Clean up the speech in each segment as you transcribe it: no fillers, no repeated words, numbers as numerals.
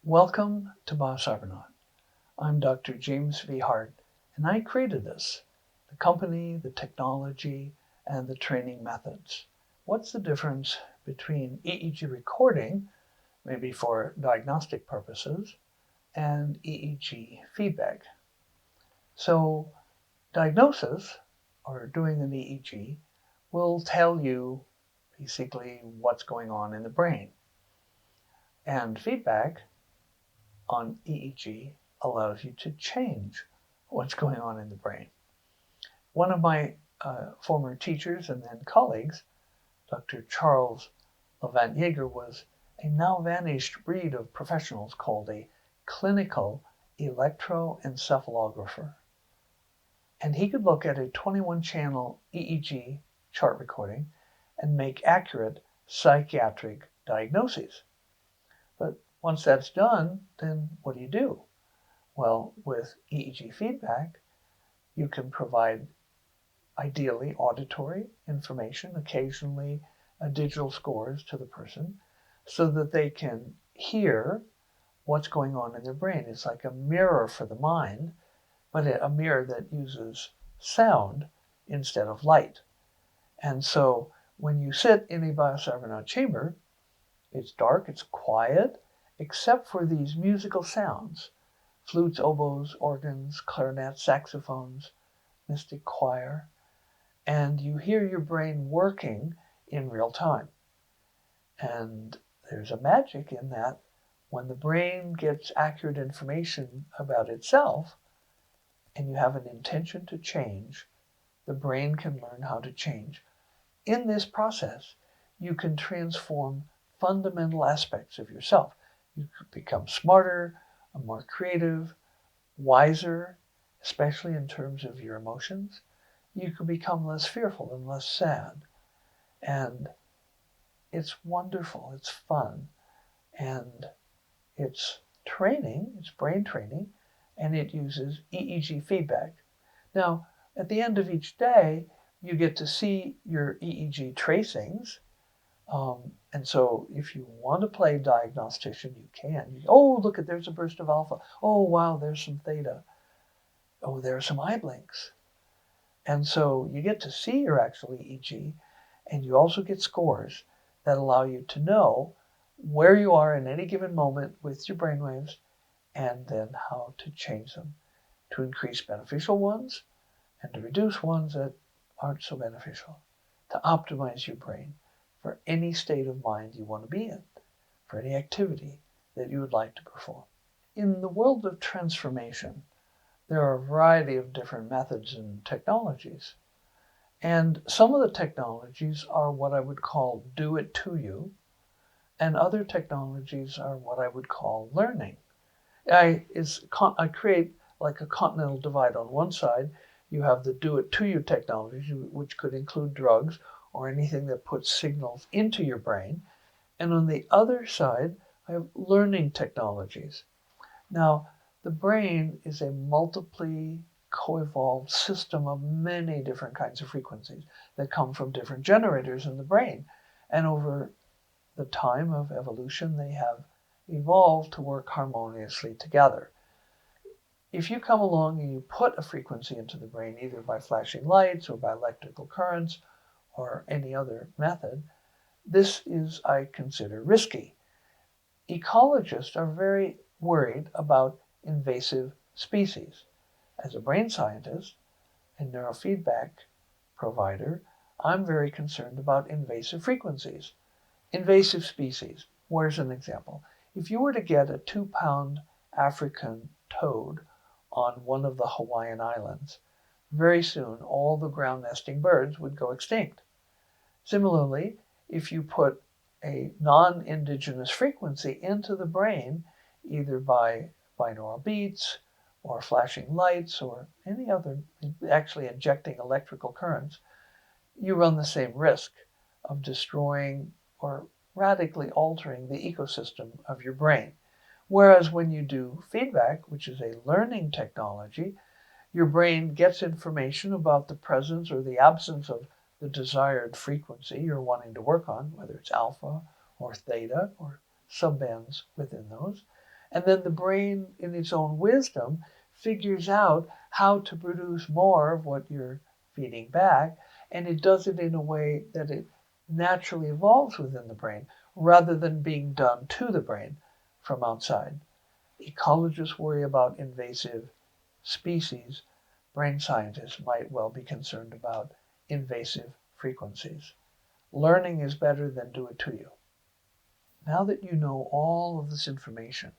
Welcome to Biocybernaut. I'm Dr. James V. Hardt, and I created this, the company, the technology, and the training methods. What's the difference between EEG recording, maybe for diagnostic purposes, and EEG feedback? So diagnosis, or doing an EEG, will tell you basically what's going on in the brain. And feedback on EEG allows you to change what's going on in the brain. One of my former teachers and then colleagues, Dr. Charles Levant-Yeager, was a now vanished breed of professionals called a clinical electroencephalographer. And he could look at a 21-channel EEG chart recording and make accurate psychiatric diagnoses. But once that's done, then what do you do? Well, with EEG feedback, you can provide ideally auditory information, occasionally digital scores to the person, so that they can hear what's going on in their brain. It's like a mirror for the mind, but a mirror that uses sound instead of light. And so when you sit in a Biocybernaut chamber, it's dark, it's quiet, except for these musical sounds: flutes, oboes, organs, clarinets, saxophones, mystic choir, and you hear your brain working in real time. And there's a magic in that when the brain gets accurate information about itself and you have an intention to change, the brain can learn how to change. In this process, you can transform fundamental aspects of yourself. You could become smarter, more creative, wiser, especially in terms of your emotions. You could become less fearful and less sad. And it's wonderful, it's fun, and it's training, it's brain training, and it uses EEG feedback. Now, at the end of each day, you get to see your EEG tracings. And so if you want to play diagnostician, you can. Oh, look, there's a burst of alpha. Oh, wow, there's some theta. Oh, there are some eye blinks. And so you get to see your actual EEG, and you also get scores that allow you to know where you are in any given moment with your brainwaves, and then how to change them to increase beneficial ones and to reduce ones that aren't so beneficial, to optimize your brain for any state of mind you want to be in, for any activity that you would like to perform. In the world of transformation, there are a variety of different methods and technologies. And some of the technologies are what I would call do it to you, and other technologies are what I would call learning. I create like a continental divide. On one side, you have the do it to you technologies, which could include drugs or anything that puts signals into your brain. And on the other side, I have learning technologies. Now, the brain is a multiply co-evolved system of many different kinds of frequencies that come from different generators in the brain. And over the time of evolution, they have evolved to work harmoniously together. If you come along and you put a frequency into the brain, either by flashing lights or by electrical currents or any other method, this is, I consider, risky. Ecologists are very worried about invasive species. As a brain scientist and neurofeedback provider, I'm very concerned about invasive frequencies. Invasive species. Where's an example? If you were to get a 2-pound African toad on one of the Hawaiian Islands, very soon all the ground nesting birds would go extinct. Similarly, if you put a non-indigenous frequency into the brain, either by binaural beats or flashing lights or any other, actually injecting electrical currents, you run the same risk of destroying or radically altering the ecosystem of your brain. Whereas when you do feedback, which is a learning technology, your brain gets information about the presence or the absence of the desired frequency you're wanting to work on, whether it's alpha or theta or subbands within those, And then the brain, in its own wisdom, figures out how to produce more of what you're feeding back, and it does it in a way that it naturally evolves within the brain rather than being done to the brain from outside. Ecologists worry about invasive species. Brain scientists might well be concerned about invasive frequencies. Learning is better than do it to you. Now that you know all of this information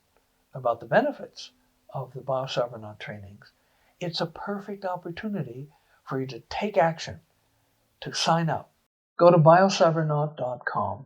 about the benefits of the Biocybernaut trainings, it's a perfect opportunity for you to take action, to sign up. Go to biocybernaut.com